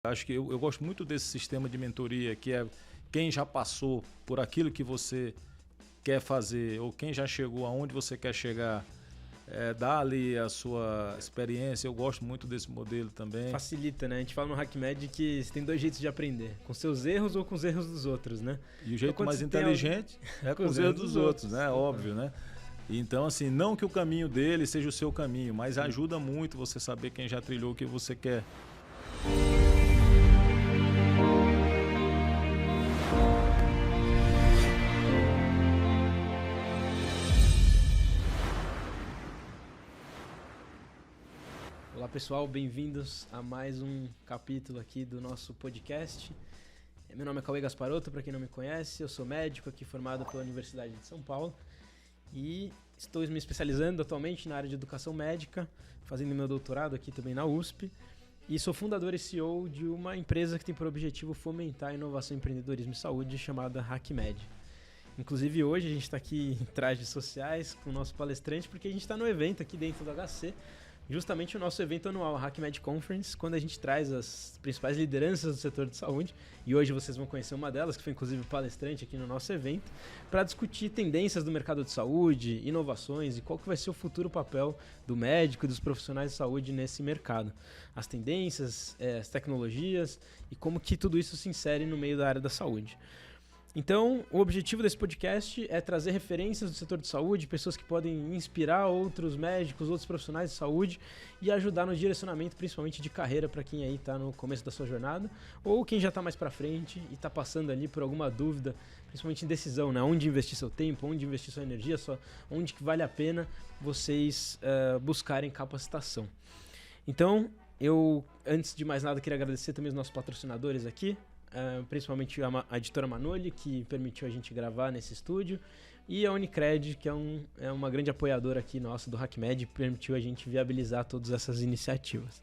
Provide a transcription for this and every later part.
Acho que eu gosto muito desse sistema de mentoria, que é quem já passou por aquilo que você quer fazer, ou quem já chegou aonde você quer chegar, dá ali a sua experiência. Eu gosto muito desse modelo também. Facilita, né? A gente fala no HackMed que você tem dois jeitos de aprender, com seus erros ou com os erros dos outros, né? E o jeito mais inteligente é com os erros dos outros, né? Óbvio, né? Então, assim, não que o caminho dele seja o seu caminho, mas ajuda muito você saber quem já trilhou o que você quer. Olá pessoal, bem-vindos a mais um capítulo aqui do nosso podcast. Meu nome é Cauê Gasparotto, para quem não me conhece, eu sou médico aqui formado pela Universidade de São Paulo e estou me especializando atualmente na área de educação médica, fazendo meu doutorado aqui também na USP, e sou fundador e CEO de uma empresa que tem por objetivo fomentar a inovação, empreendedorismo e saúde, chamada HackMed. Inclusive hoje a gente está aqui em trajes sociais com o nosso palestrante, porque a gente está no evento aqui dentro do HC, justamente o nosso evento anual, a HackMed Conference, quando a gente traz as principais lideranças do setor de saúde, e hoje vocês vão conhecer uma delas, que foi inclusive palestrante aqui no nosso evento, para discutir tendências do mercado de saúde, inovações e qual que vai ser o futuro papel do médico e dos profissionais de saúde nesse mercado. As tendências, as tecnologias e como que tudo isso se insere no meio da área da saúde. Então, o objetivo desse podcast é trazer referências do setor de saúde, pessoas que podem inspirar outros médicos, outros profissionais de saúde e ajudar no direcionamento, principalmente de carreira, para quem aí está no começo da sua jornada ou quem já está mais para frente e está passando ali por alguma dúvida, principalmente indecisão, né? Onde investir seu tempo, onde investir sua energia, onde que vale a pena vocês buscarem capacitação. Então, eu, antes de mais nada, queria agradecer também os nossos patrocinadores aqui, principalmente a editora Manoli, que permitiu a gente gravar nesse estúdio, e a Unicred, que é uma grande apoiadora aqui nossa do HackMed, permitiu a gente viabilizar todas essas iniciativas.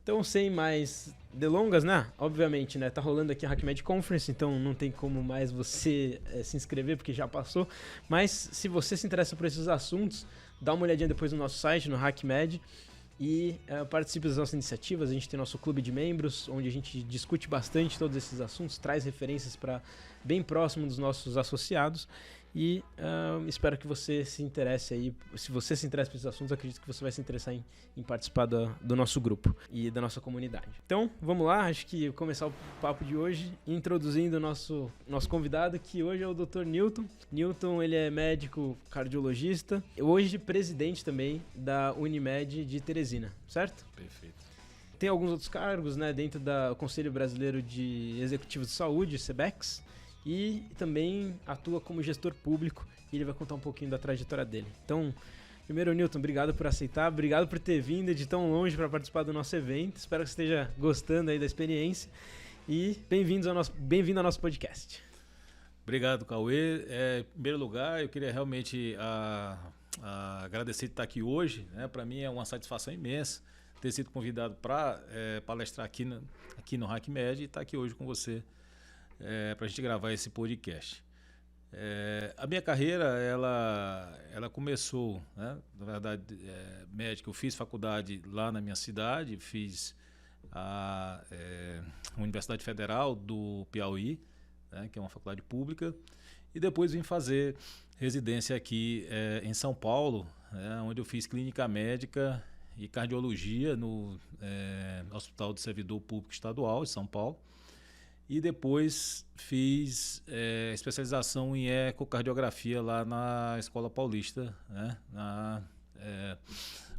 Então, sem mais delongas, né? Obviamente, né? Tá rolando aqui a HackMed Conference, então não tem como mais você se inscrever, porque já passou. Mas se você se interessa por esses assuntos, dá uma olhadinha depois no nosso site, no HackMed, e participe das nossas iniciativas. A gente tem nosso clube de membros, onde a gente discute bastante todos esses assuntos, traz referências para bem próximo dos nossos associados e espero que você se interesse aí. Se você se interessa por esses assuntos, acredito que você vai se interessar em participar do nosso grupo e da nossa comunidade. Então, vamos lá, acho que vou começar o papo de hoje introduzindo o nosso convidado, que hoje é o Dr. Newton. Newton, ele é médico cardiologista, hoje presidente também da Unimed de Teresina, certo? Perfeito. Tem alguns outros cargos, né, dentro do Conselho Brasileiro de Executivos de Saúde, CEBEX, e também atua como gestor público, e ele vai contar um pouquinho da trajetória dele. Então, primeiro, Newton, obrigado por aceitar, obrigado por ter vindo de tão longe para participar do nosso evento. Espero que você esteja gostando aí da experiência e bem-vindo ao nosso podcast. Obrigado, Cauê. Em primeiro lugar, eu queria realmente agradecer de estar aqui hoje, né? Para mim é uma satisfação imensa ter sido convidado para palestrar aqui no HackMed e estar aqui hoje com você para a gente gravar esse podcast. A minha carreira, ela começou, né? Na verdade, médico. Eu fiz faculdade lá na minha cidade, fiz a Universidade Federal do Piauí, né? Que é uma faculdade pública, e depois vim fazer residência aqui em São Paulo, onde eu fiz clínica médica e cardiologia no Hospital do Servidor Público Estadual de São Paulo. E depois fiz especialização em ecocardiografia lá na Escola Paulista, né, na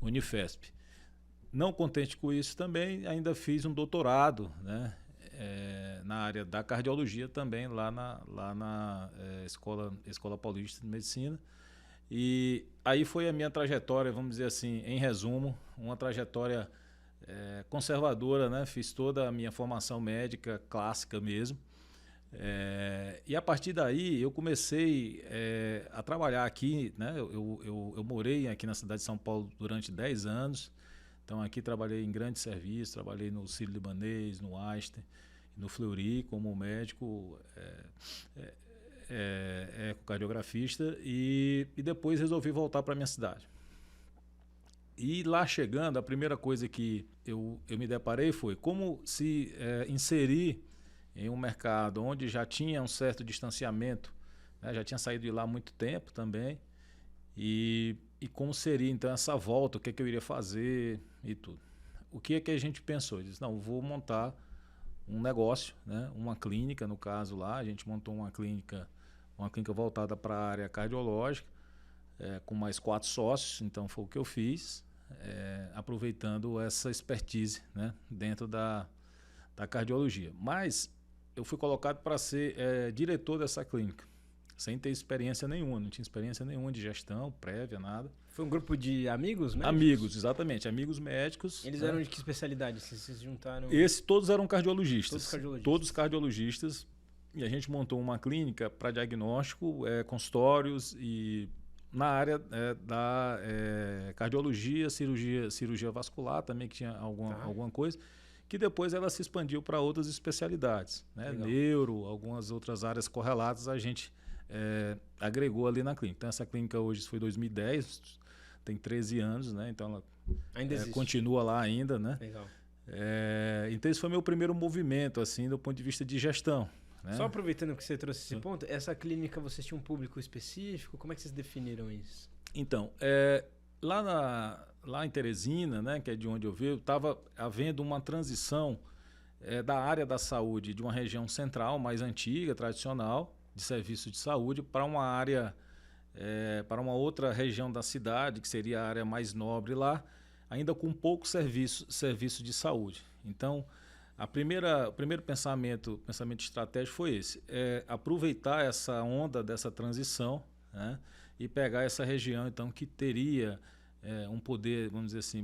Unifesp. Não contente com isso também, ainda fiz um doutorado, né, na área da cardiologia também, lá na Escola Paulista de Medicina. E aí foi a minha trajetória, vamos dizer assim, em resumo, uma trajetória conservadora, né? Fiz toda a minha formação médica clássica mesmo, e a partir daí eu comecei a trabalhar aqui, né? Eu morei aqui na cidade de São Paulo durante 10 anos, então aqui trabalhei em grandes serviços, trabalhei no Sírio-Libanês, no Einstein, no Fleury como médico ecocardiografista, e depois resolvi voltar para a minha cidade. E lá chegando, a primeira coisa que eu me deparei foi como se inserir em um mercado onde já tinha um certo distanciamento, né? Já tinha saído de lá há muito tempo também, e como seria então essa volta, o que eu iria fazer e tudo. O que é que a gente pensou? Eu disse, não, vou montar um negócio, né? Uma clínica, no caso lá, a gente montou uma clínica voltada para a área cardiológica, com mais 4 sócios, então foi o que eu fiz, aproveitando essa expertise, né? Dentro da cardiologia. Mas eu fui colocado para ser diretor dessa clínica, sem ter experiência nenhuma, não tinha experiência nenhuma de gestão prévia, nada. Foi um grupo de amigos médicos? Amigos, exatamente, amigos médicos. Eles eram de que especialidade? Vocês se juntaram? Todos eram cardiologistas. Todos cardiologistas. Todos cardiologistas. E a gente montou uma clínica para diagnóstico, consultórios e na área da cardiologia, cirurgia vascular também, que tinha alguma coisa, que depois ela se expandiu para outras especialidades, né? Neuro, algumas outras áreas correlatas a gente agregou ali na clínica. Então essa clínica hoje foi 2010, tem 13 anos, né? Então ela ainda continua lá ainda, né? Legal. Então esse foi meu primeiro movimento, assim, do ponto de vista de gestão. Né? Só aproveitando que você trouxe esse ponto, essa clínica vocês tinham um público específico? Como é que vocês definiram isso? Então, lá em Teresina, né, que é de onde eu venho, estava havendo uma transição da área da saúde de uma região central, mais antiga, tradicional, de serviço de saúde, para uma área, para uma outra região da cidade, que seria a área mais nobre lá, ainda com pouco serviço de saúde. Então, o primeiro pensamento estratégico foi esse, aproveitar essa onda dessa transição, né, e pegar essa região então que teria um poder, vamos dizer assim,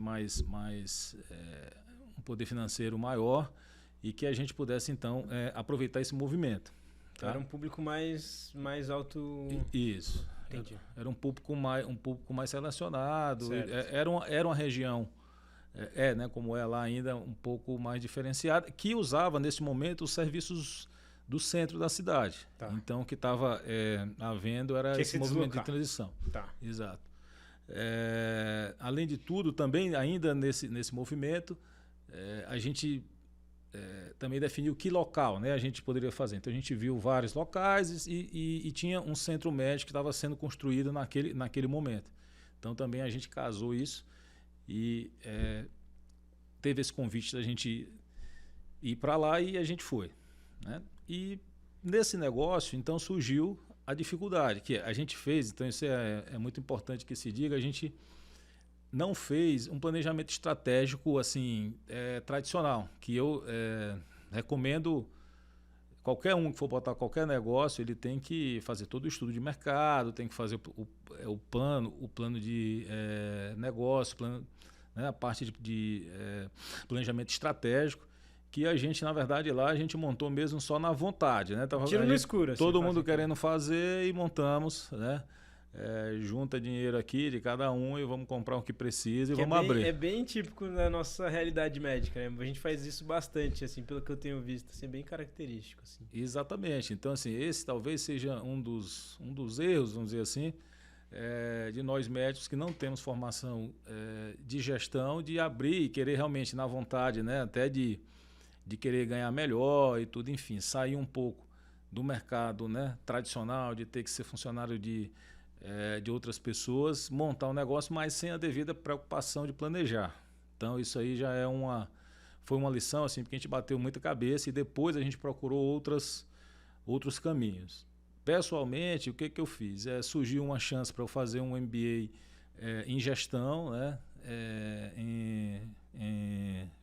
um poder financeiro maior e que a gente pudesse então aproveitar esse movimento. Tá? Era um público mais alto. Isso. Entendi. Era um público mais relacionado. Certo. Era uma região né, como é lá ainda, um pouco mais diferenciada, que usava nesse momento os serviços do centro da cidade. Tá. Então o que estava havendo era esse movimento de transição. Tá. Exato. Além de tudo, também ainda nesse movimento, a gente também definiu que local, né, a gente poderia fazer. Então a gente viu vários locais e tinha um centro médico que estava sendo construído naquele momento. Então também a gente casou isso e teve esse convite da gente ir para lá e a gente foi, né? E nesse negócio, então, surgiu a dificuldade que a gente fez, então isso é muito importante que se diga, a gente não fez um planejamento estratégico assim tradicional, que eu recomendo qualquer um que for botar qualquer negócio, ele tem que fazer todo o estudo de mercado, tem que fazer o plano de negócio, né, a parte de planejamento estratégico, que a gente, na verdade, lá a gente montou mesmo só na vontade, né? Tiro no escuro. Todo mundo querendo fazer e montamos, né? Junta dinheiro aqui de cada um e vamos comprar o que precisa e vamos abrir. É bem típico da nossa realidade médica, né? A gente faz isso bastante, assim, pelo que eu tenho visto, assim, bem característico, assim. Exatamente. Então, assim, esse talvez seja um dos erros, vamos dizer assim, de nós médicos que não temos formação de gestão, de abrir e querer realmente na vontade, né? Até de querer ganhar melhor e tudo, enfim, sair um pouco do mercado, né, tradicional, de ter que ser funcionário de outras pessoas, montar um negócio, mas sem a devida preocupação de planejar. Então isso aí já foi uma lição, assim, porque a gente bateu muita cabeça e depois a gente procurou outros caminhos. Pessoalmente, o que eu fiz? Surgiu uma chance para eu fazer um MBA em gestão, né, em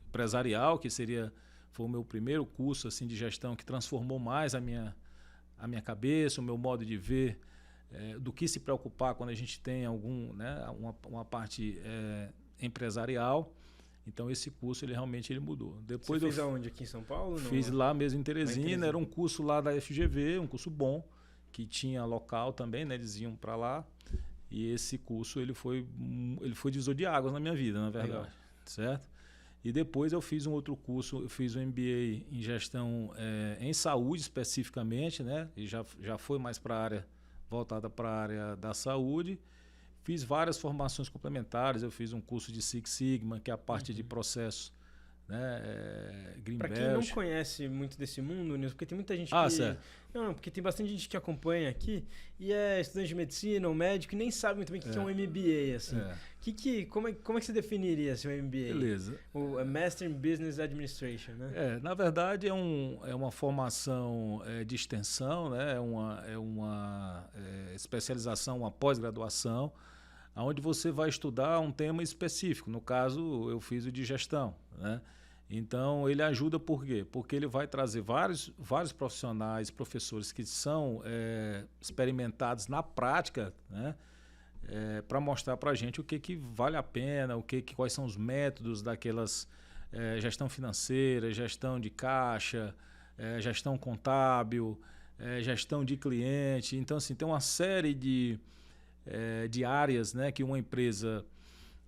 empresarial, que foi o meu primeiro curso assim, de gestão que transformou mais a minha cabeça, o meu modo de ver, do que se preocupar quando a gente tem uma parte empresarial. Então esse curso ele mudou. Depois você fez aonde? Aqui em São Paulo? Fiz lá mesmo em Teresina, era um curso lá da FGV, um curso bom, que tinha local também, né, eles iam para lá. E esse curso ele foi divisor de águas na minha vida, na verdade. Legal. Certo? E depois eu fiz um outro curso, eu fiz um MBA em gestão em saúde especificamente, né? E já foi mais para a área, voltada para a área da saúde. Fiz várias formações complementares, eu fiz um curso de Six Sigma, que é a parte de processos, né? Para quem não conhece muito desse mundo, Nilson, porque tem muita gente certo. Não, porque tem bastante gente que acompanha aqui e é estudante de medicina ou médico e nem sabe muito bem o que é um MBA, assim. Como é que você definiria seu MBA? Beleza. O Master in Business Administration, né? Na verdade é uma formação de extensão, né? É uma especialização, uma pós-graduação, onde você vai estudar um tema específico. No caso, eu fiz o de gestão, né? Então, ele ajuda por quê? Porque ele vai trazer vários profissionais, professores que são experimentados na prática, né? Para mostrar para a gente o que vale a pena, quais são os métodos daquelas gestão financeira, gestão de caixa, gestão contábil, gestão de cliente. Então, assim, tem uma série de áreas, né, que uma empresa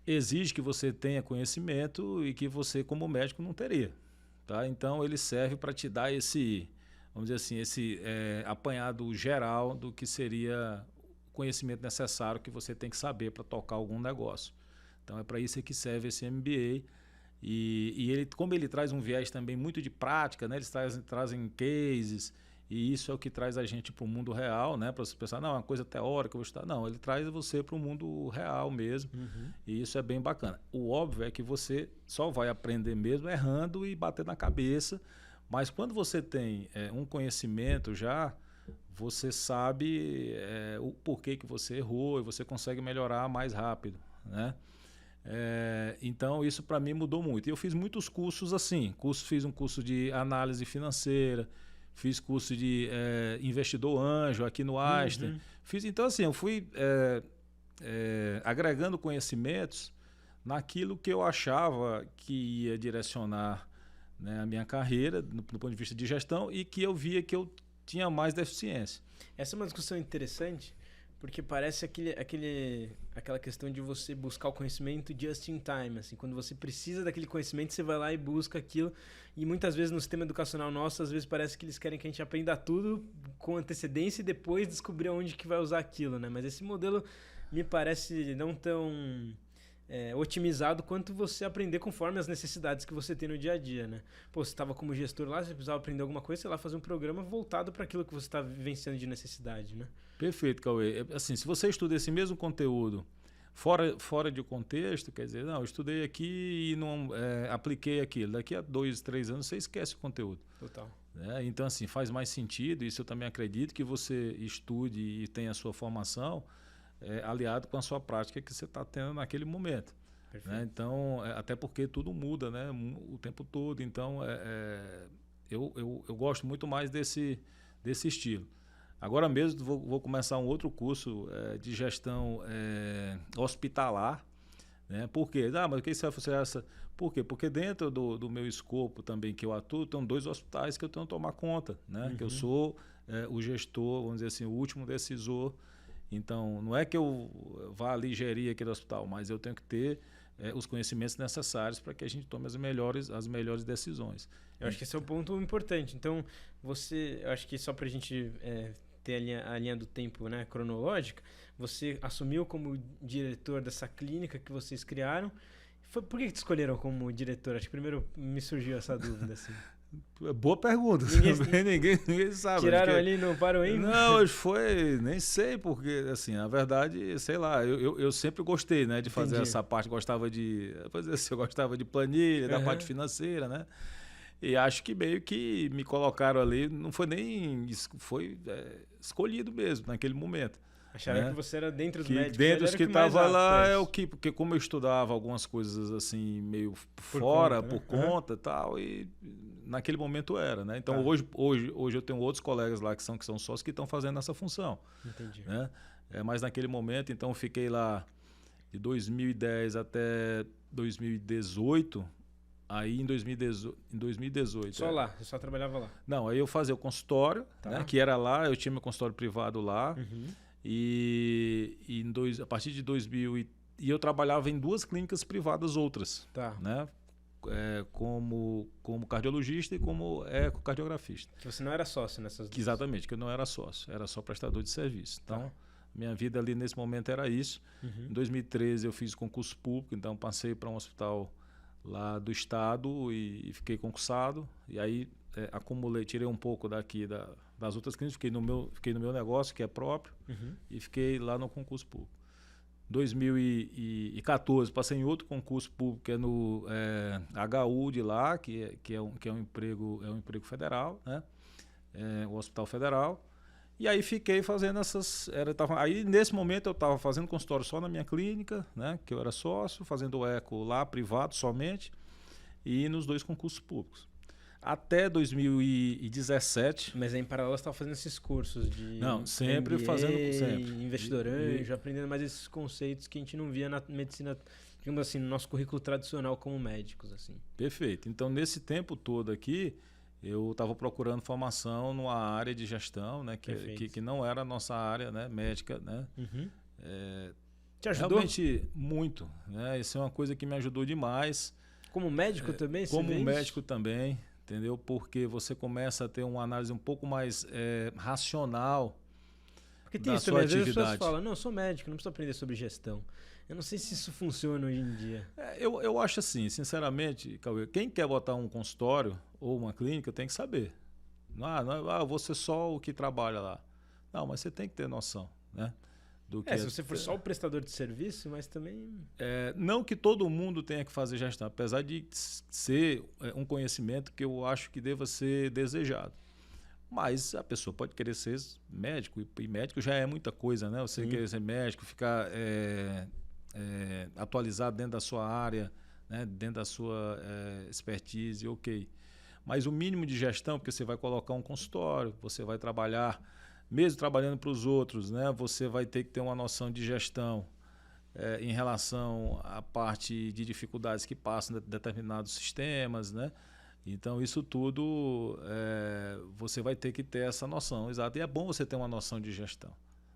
exige que você tenha conhecimento e que você, como médico, não teria. Tá? Então, ele serve para te dar esse, vamos dizer assim, esse apanhado geral do que seria o conhecimento necessário que você tem que saber para tocar algum negócio. Então, é para isso que serve esse MBA. E ele, como ele traz um viés também muito de prática, né, eles trazem cases, e isso é o que traz a gente para o mundo real, né? Para você pensar, não, é uma coisa teórica, eu vou estudar. Não, ele traz você para o mundo real mesmo. E isso é bem bacana. O óbvio é que você só vai aprender mesmo errando e batendo na cabeça. Mas quando você tem um conhecimento já, você sabe o porquê que você errou e você consegue melhorar mais rápido, né? Então, isso para mim mudou muito. E eu fiz muitos cursos assim. Fiz um curso de análise financeira, fiz curso de investidor anjo aqui no Einstein. Então, assim, eu fui agregando conhecimentos naquilo que eu achava que ia direcionar, né, a minha carreira do ponto de vista de gestão e que eu via que eu tinha mais deficiência. Essa é uma discussão interessante, porque parece aquela questão de você buscar o conhecimento just in time. Assim, quando você precisa daquele conhecimento, você vai lá e busca aquilo. E muitas vezes no sistema educacional nosso, às vezes parece que eles querem que a gente aprenda tudo com antecedência e depois descobrir onde que vai usar aquilo, né? Mas esse modelo me parece não tão otimizado quanto você aprender conforme as necessidades que você tem no dia a dia, né? Pô, você estava como gestor lá, você precisava aprender alguma coisa, sei lá, fazer um programa voltado para aquilo que você está vivenciando de necessidade, né? Perfeito, Cauê. Assim, se você estuda esse mesmo conteúdo fora de contexto, quer dizer, não, eu estudei aqui e não apliquei aquilo. Daqui a 2, 3 anos você esquece o conteúdo. Total. Então, assim, faz mais sentido, isso eu também acredito, que você estude e tenha a sua formação aliado com a sua prática que você está tendo naquele momento. Né? Então, até porque tudo muda, né, o tempo todo. Então, eu gosto muito mais desse estilo. Agora mesmo vou começar um outro curso de gestão hospitalar. Né? Por quê? Mas o que você vai fazer essa? Por quê? Porque dentro do meu escopo também que eu atuo, tem 2 hospitais que eu tenho que tomar conta. Né? Que eu sou o gestor, vamos dizer assim, o último decisor. Então, não é que eu vá ali gerir aquele hospital, mas eu tenho que ter os conhecimentos necessários para que a gente tome as melhores decisões. Eu acho que esse é um ponto importante. Então, eu acho que só para a gente ter a linha do tempo, né, cronológica, você assumiu como diretor dessa clínica que vocês criaram. Por que escolheram como diretor? Acho que primeiro me surgiu essa dúvida. Assim. Boa pergunta. Ninguém sabe. Tiraram ali no Paroim? Não, nem sei, porque, assim, na verdade, sei lá, eu sempre gostei, né, de fazer essa parte, eu gostava de planilha, da parte financeira, né? E acho que meio que me colocaram ali, não foi nem isso, foi escolhido mesmo naquele momento. Acharam que você era dentro dos médicos. Dentro dos que estava lá porque como eu estudava algumas coisas assim meio por conta e tal, e naquele momento era, né? Então hoje eu tenho outros colegas lá que são sócios que estão fazendo essa função. Entendi. Né? Mas naquele momento, então eu fiquei lá de 2010 até 2018. Aí em 2018. Só lá? Você só trabalhava lá? Não, aí eu fazia o consultório, né, que era lá, eu tinha meu consultório privado lá. E a partir de 2000 e eu trabalhava em 2 clínicas privadas outras, né? Como cardiologista e como ecocardiografista. Que você não era sócio nessas duas? Exatamente, que eu não era sócio, era só prestador de serviço. Então, Minha vida ali nesse momento era isso. Uhum. Em 2013 eu fiz concurso público, então passei para um hospital lá do estado e fiquei concursado. E aí acumulei, tirei um pouco daqui das outras clínicas, fiquei no meu negócio, que é próprio, e fiquei lá no concurso público. 2014 passei em outro concurso público, que é no HU de lá, que é um emprego federal, né? O Hospital Federal. E aí fiquei fazendo aí nesse momento eu estava fazendo consultório só na minha clínica, né? Que eu era sócio, fazendo eco lá privado somente, e nos 2 concursos públicos. Até 2017. Mas aí em paralelo você estava fazendo esses cursos de Não, sempre MBA, fazendo sempre. Investidor anjo, aprendendo mais esses conceitos que a gente não via na medicina, digamos assim, no nosso currículo tradicional como médicos, assim. Perfeito. Então, nesse tempo todo aqui, eu estava procurando formação numa área de gestão, né, que não era a nossa área, né, médica, né? Te ajudou? Realmente muito, né? Isso é uma coisa que me ajudou demais. Como médico também? Como médico também, entendeu? Porque você começa a ter uma análise um pouco mais racional. Porque tem isso também, às vezes as pessoas falam, não, eu sou médico, não preciso aprender sobre gestão. Eu não sei se isso funciona hoje em dia. Eu acho assim, sinceramente, Cauê, quem quer botar um consultório ou uma clínica tem que saber. Não é você só o que trabalha lá. Não, mas você tem que ter noção, né? Se você for só o prestador de serviço, mas também... não que todo mundo tenha que fazer gestão, apesar de ser um conhecimento que eu acho que deva ser desejado. Mas a pessoa pode querer ser médico, e médico já é muita coisa, né? Você querer ser médico, ficar atualizado dentro da sua área, né? Dentro da sua expertise, ok. Mas o mínimo de gestão, porque você vai colocar um consultório, você vai trabalhar, mesmo trabalhando para os outros, né? Você vai ter que ter uma noção de gestão em relação à parte de dificuldades que passam de determinados sistemas, né? Então, isso tudo você vai ter que ter essa noção, exato. E é bom você ter uma noção de gestão.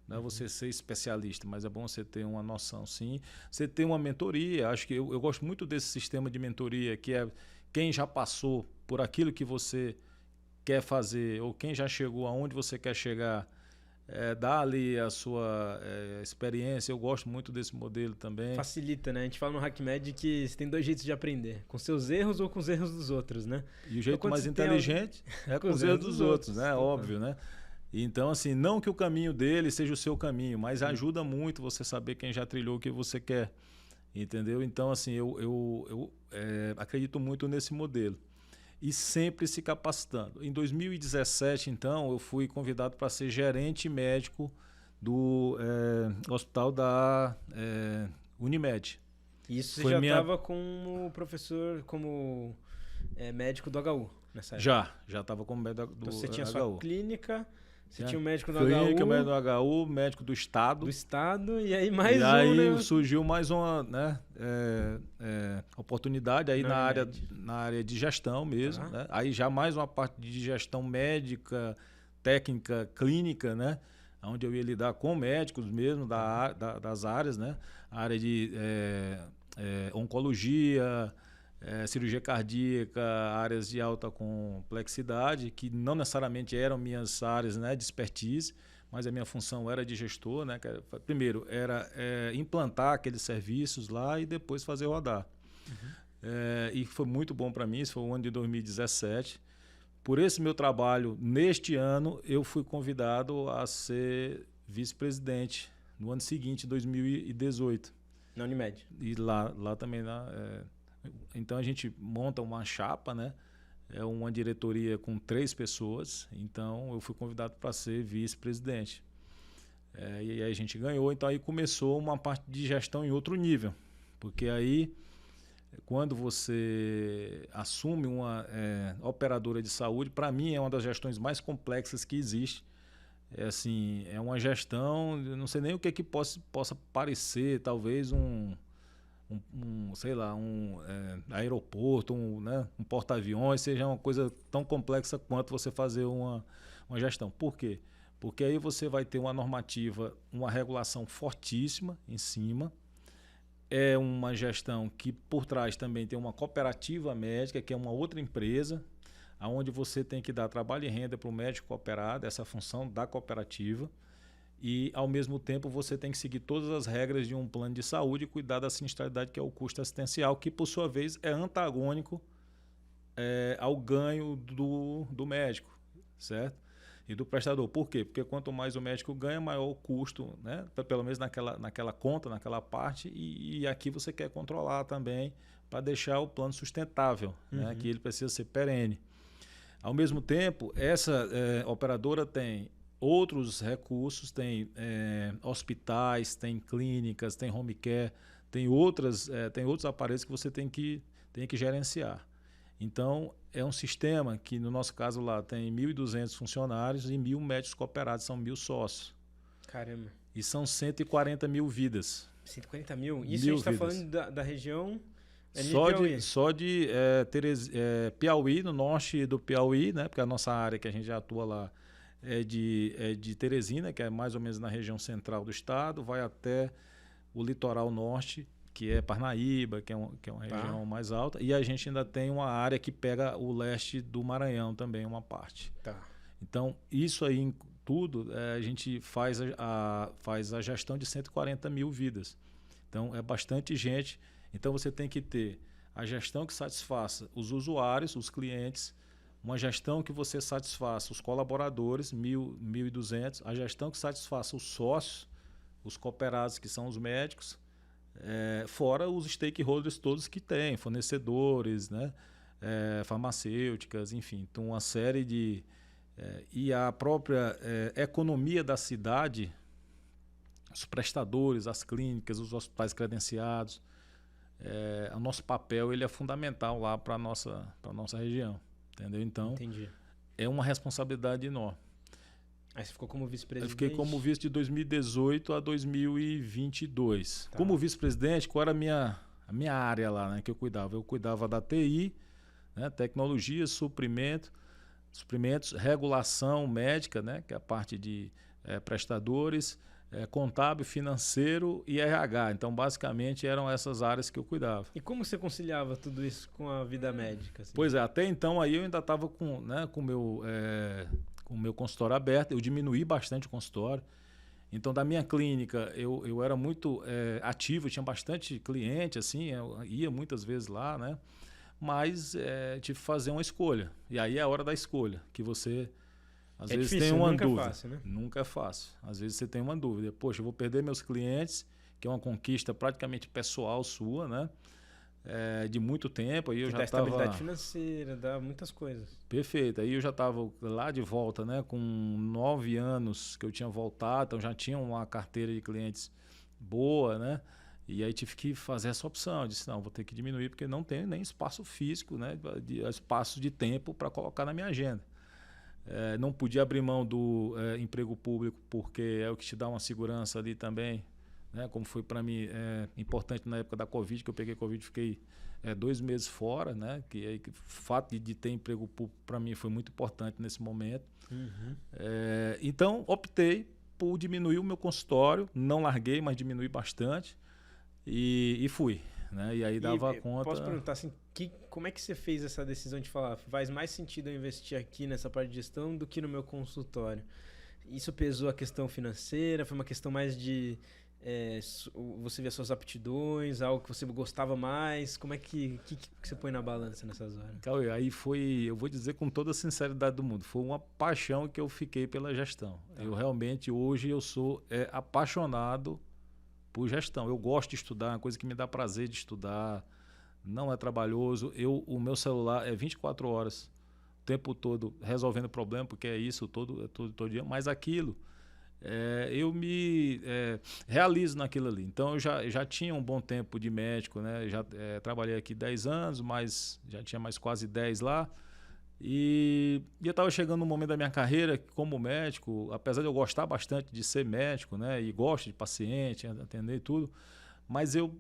Não é você ser especialista, mas é bom você ter uma noção, sim. Você ter uma mentoria. Acho que eu gosto muito desse sistema de mentoria, que é quem já passou por aquilo que você quer fazer, ou quem já chegou aonde você quer chegar, dar ali a sua experiência. Eu gosto muito desse modelo também. Facilita, né? A gente fala no HackMed que você tem 2 jeitos de aprender, com seus erros ou com os erros dos outros, né? E o jeito mais inteligente é com os erros dos outros, né? Óbvio, né? Então, assim, não que o caminho dele seja o seu caminho, mas ajuda muito você saber quem já trilhou o que você quer, entendeu? Então, assim, eu acredito muito nesse modelo. E sempre se capacitando. Em 2017, então, eu fui convidado para ser gerente médico do hospital da Unimed. Isso você já estava como professor, como médico do HU nessa época? Já estava como médico do HU. Então você tinha sua clínica, você tinha um médico do clínica, HU. Médico do HU, médico do Estado. Do Estado, e aí mais aí surgiu mais uma oportunidade aí na área de gestão mesmo. Tá. Né? Aí já mais uma parte de gestão médica, técnica, clínica, né? Onde eu ia lidar com médicos mesmo das áreas, né? A área de oncologia, cirurgia cardíaca, áreas de alta complexidade, que não necessariamente eram minhas áreas, né, de expertise, mas a minha função era de gestor, né? Primeiro era implantar aqueles serviços lá e depois fazer rodar. E foi muito bom para mim. Isso foi o ano de 2017. Por esse meu trabalho, neste ano, eu fui convidado a ser vice-presidente no ano seguinte, 2018. Na Unimed. E lá também. Então a gente monta uma chapa, né? É uma diretoria com 3 pessoas. Então eu fui convidado para ser vice-presidente. E aí a gente ganhou. Então aí começou uma parte de gestão em outro nível. Porque aí, quando você assume uma operadora de saúde, para mim é uma das gestões mais complexas que existe. É uma gestão, eu não sei nem o que possa parecer, talvez sei lá, aeroporto, um porta-aviões, seja uma coisa tão complexa quanto você fazer uma gestão. Por quê? Porque aí você vai ter uma normativa, uma regulação fortíssima em cima. É uma gestão que por trás também tem uma cooperativa médica, que é uma outra empresa, onde você tem que dar trabalho e renda para o médico cooperado, essa função da cooperativa. e, ao mesmo tempo, você tem que seguir todas as regras de um plano de saúde e cuidar da sinistralidade, que é o custo assistencial, que, por sua vez, é antagônico ao ganho do médico, certo? E do prestador. Por quê? Porque quanto mais o médico ganha, maior o custo, né? Pelo menos naquela conta, naquela parte, e aqui você quer controlar também para deixar o plano sustentável, né? Que ele precisa ser perene. Ao mesmo tempo, essa operadora tem outros recursos, tem hospitais, tem clínicas, tem home care, tem outros aparelhos que você tem que gerenciar. Então, é um sistema que, no nosso caso lá, tem 1.200 funcionários e 1.000 médicos cooperados, são 1.000 sócios. Caramba. E são 140 mil vidas. 140 mil? Isso a gente está falando da região... Só de Piauí, no norte do Piauí, né? Porque a nossa área que a gente já atua lá é de Teresina, que é mais ou menos na região central do estado, vai até o litoral norte, que é Parnaíba, que é uma região mais alta, e a gente ainda tem uma área que pega o leste do Maranhão também, uma parte. Tá. Então, isso aí em tudo, a gente faz a gestão de 140 mil vidas. Então, é bastante gente. Então, você tem que ter a gestão que satisfaça os usuários, os clientes, uma gestão que você satisfaça os colaboradores, 1.200, a gestão que satisfaça os sócios, os cooperados, que são os médicos, fora os stakeholders todos que tem, fornecedores, né? Farmacêuticas, enfim. Então, uma série de... e a própria economia da cidade, os prestadores, as clínicas, os hospitais credenciados, o nosso papel ele é fundamental lá para a nossa região. Entendeu? Então, entendi. É uma responsabilidade enorme. Aí você ficou como vice-presidente? Eu fiquei como vice de 2018 a 2022. Tá. Como vice-presidente, qual era a minha área lá, né, que eu cuidava? Eu cuidava da TI, né, tecnologia, suprimentos, regulação médica, né, que é a parte de prestadores, contábil, financeiro e RH. Então, basicamente, eram essas áreas que eu cuidava. E como você conciliava tudo isso com a vida médica? Assim? Pois é, até então aí eu ainda estava com o meu consultório aberto, eu diminuí bastante o consultório. Então, da minha clínica, eu era muito ativo, tinha bastante cliente, assim, eu ia muitas vezes lá, né? Mas tive que fazer uma escolha. E aí é a hora da escolha, que você, às vezes, difícil, tem uma nunca dúvida. É fácil, né? Nunca é fácil. Às vezes você tem uma dúvida. Poxa, eu vou perder meus clientes, que é uma conquista praticamente pessoal sua, né? De muito tempo, aí eu já estava... estabilidade financeira, dá muitas coisas. Perfeito, aí eu já estava lá de volta, né, com 9 anos que eu tinha voltado, então já tinha uma carteira de clientes boa, né, e aí tive que fazer essa opção, eu disse, não, vou ter que diminuir porque não tem nem espaço físico, né, espaço de tempo para colocar na minha agenda. Não podia abrir mão do emprego público porque é o que te dá uma segurança ali também, né, como foi para mim importante na época da Covid, que eu peguei Covid e fiquei 2 meses fora, né, que o fato de ter emprego público para mim foi muito importante nesse momento. Uhum. Então, optei por diminuir o meu consultório, não larguei, mas diminui bastante e fui. Né, e aí dava conta... Posso perguntar assim, como é que você fez essa decisão de falar, faz mais sentido eu investir aqui nessa parte de gestão do que no meu consultório? Isso pesou a questão financeira? Foi uma questão mais de... você vê as suas aptidões, algo que você gostava mais? Como é que você põe na balança nessas horas? Cauê, aí foi, eu vou dizer com toda a sinceridade do mundo, foi uma paixão que eu fiquei pela gestão. Tá. Eu realmente, hoje, eu sou apaixonado por gestão. Eu gosto de estudar, é uma coisa que me dá prazer de estudar, não é trabalhoso. O meu celular é 24 horas, o tempo todo, resolvendo problema, porque é isso todo dia, mas aquilo... eu me realizo naquilo ali. Então, eu já tinha um bom tempo de médico, né? Já trabalhei aqui 10 anos, mas já tinha mais quase 10 lá. E eu estava chegando no momento da minha carreira como médico, apesar de eu gostar bastante de ser médico, né? E gosto de paciente, atender tudo, mas eu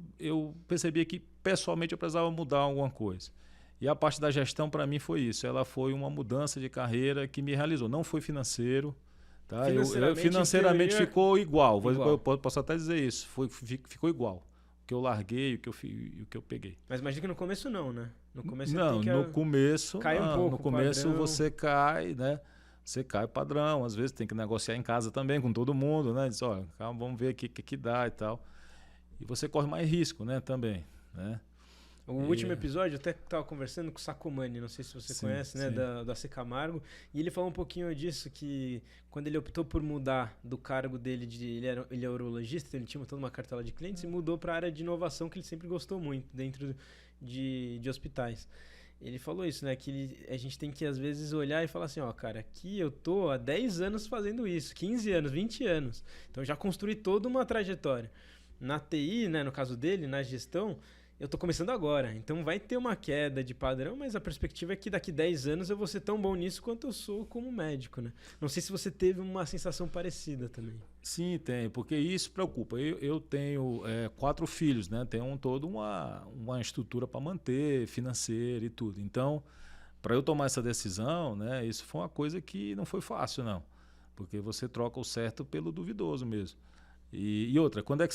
percebia que, pessoalmente, eu precisava mudar alguma coisa. E a parte da gestão, para mim, foi isso. Ela foi uma mudança de carreira que me realizou. Não foi financeiro. Tá? Financeiramente ficou igual. Eu posso até dizer isso. Ficou igual. O que eu larguei e o que eu peguei. Mas imagina que no começo não, né? No começo não, no começo, cai um pouco. No começo você cai, né? você cai o padrão, às vezes tem que negociar em casa também com todo mundo, né? Diz, olha, calma, vamos ver aqui o que dá e tal. E você corre mais risco, né, também, né? O último episódio, eu até estava conversando com o Sacomani, não sei se você conhece, né, do AC Camargo, e ele falou um pouquinho disso, que quando ele optou por mudar do cargo dele, ele é urologista, então ele tinha toda uma cartela de clientes, e mudou para a área de inovação, que ele sempre gostou muito, dentro de hospitais. Ele falou isso, né, que a gente tem que às vezes olhar e falar assim, ó, cara, aqui eu tô há 10 anos fazendo isso, 15 anos, 20 anos, então eu já construí toda uma trajetória. Na TI, né, no caso dele, na gestão, eu tô começando agora, então vai ter uma queda de padrão, mas a perspectiva é que daqui 10 anos eu vou ser tão bom nisso quanto eu sou como médico, né? Não sei se você teve uma sensação parecida também. Sim, tem, porque isso preocupa. Eu tenho 4 filhos, né? Tenho toda uma estrutura para manter, financeira e tudo. Então, para eu tomar essa decisão, né? Isso foi uma coisa que não foi fácil, não. Porque você troca o certo pelo duvidoso mesmo. E outra, quando é que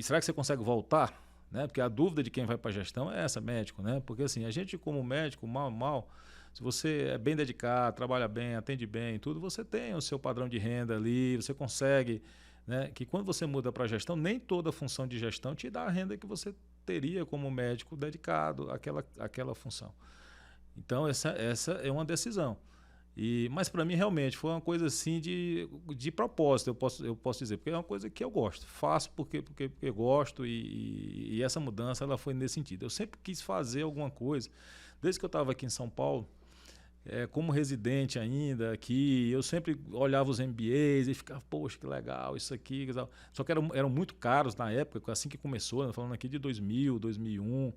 será que você consegue voltar? Né? Porque a dúvida de quem vai para a gestão é essa, médico, né? Porque assim, a gente como médico, mal, se você é bem dedicado, trabalha bem, atende bem, tudo, você tem o seu padrão de renda ali, você consegue, né? Que quando você muda para a gestão, nem toda função de gestão te dá a renda que você teria como médico dedicado àquela função. Então essa é uma decisão. Mas para mim realmente foi uma coisa assim de propósito, eu posso dizer, porque é uma coisa que eu gosto. Faço porque eu gosto e essa mudança ela foi nesse sentido. Eu sempre quis fazer alguma coisa. Desde que eu estava aqui em São Paulo, como residente ainda aqui, eu sempre olhava os MBAs e ficava, poxa, que legal isso aqui. Só que eram muito caros na época, assim que começou, né, falando aqui de 2000, 2001.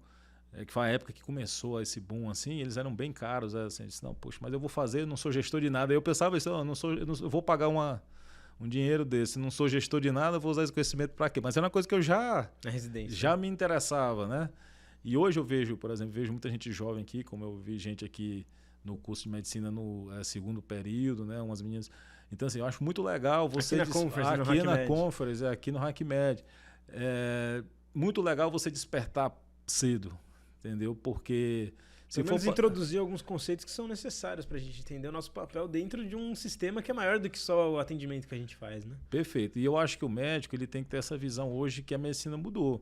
Que foi a época que começou esse boom, assim, eles eram bem caros, assim, eu disse, não, poxa, mas eu vou fazer, eu não sou gestor de nada. Aí eu pensava, eu vou pagar um dinheiro desse, não sou gestor de nada, vou usar esse conhecimento para quê? Mas era uma coisa que eu já me interessava, né? E hoje eu vejo, por exemplo, muita gente jovem aqui, como eu vi gente aqui no curso de medicina no segundo período, né? Umas meninas. Então, assim, eu acho muito legal você... Aqui no HackMed. Muito legal você despertar cedo. Entendeu? Porque se for introduzir alguns conceitos que são necessários para a gente entender o nosso papel dentro de um sistema que é maior do que só o atendimento que a gente faz, né? Perfeito. E eu acho que o médico ele tem que ter essa visão hoje que a medicina mudou.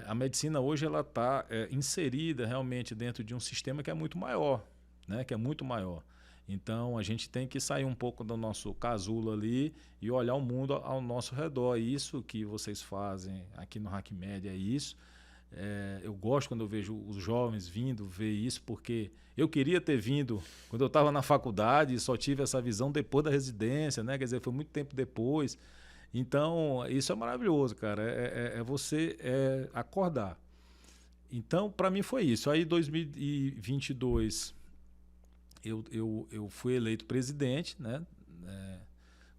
A medicina hoje ela está inserida realmente dentro de um sistema que é muito maior, né? Que é muito maior. Então a gente tem que sair um pouco do nosso casulo ali e olhar o mundo ao nosso redor. Isso que vocês fazem aqui no HackMed é isso. Eu gosto quando eu vejo os jovens vindo ver isso, porque eu queria ter vindo quando eu estava na faculdade e só tive essa visão depois da residência, né? Quer dizer, foi muito tempo depois. Então, isso é maravilhoso, cara. Você acordar. Então, para mim foi isso. Aí, em 2022, eu fui eleito presidente, né?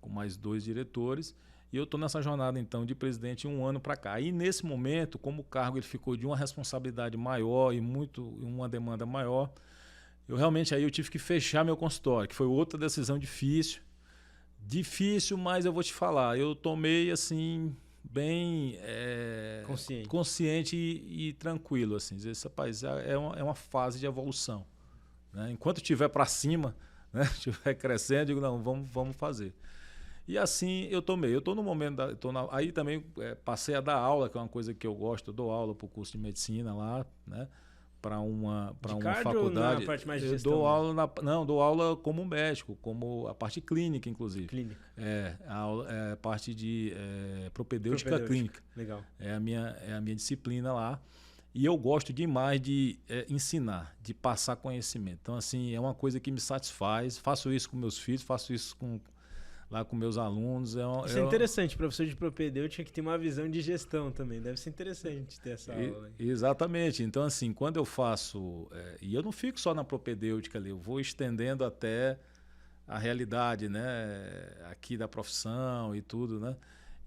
Com mais 2 diretores. E eu estou nessa jornada, então, de presidente 1 ano para cá. E, nesse momento, como o cargo ele ficou de uma responsabilidade maior e uma demanda maior, eu tive que fechar meu consultório, que foi outra decisão difícil. Difícil, mas eu vou te falar, eu tomei, assim, bem consciente e tranquilo. Assim, dizer, rapaz, é uma fase de evolução. Né? Enquanto estiver para cima, né? Estiver crescendo, eu digo, não, vamos fazer. E assim eu tomei. Eu estou no momento, aí também passei a dar aula, que é uma coisa que eu gosto. Eu dou aula para o curso de medicina lá, né? Para uma faculdade. Ou na parte mais de eu gestão, dou aula dou aula como médico, como a parte clínica, inclusive. Clínica. A parte de propedêutica clínica. Legal. É a minha disciplina lá. E eu gosto demais de ensinar, de passar conhecimento. Então, assim, é uma coisa que me satisfaz. Faço isso com meus filhos, faço isso lá com meus alunos. Isso é interessante, professor de propedêutica que tem uma visão de gestão também. Deve ser interessante ter essa aula. Exatamente. Então, assim, quando eu faço... e eu não fico só na propedêutica ali, eu vou estendendo até a realidade, né? Aqui da profissão e tudo, né?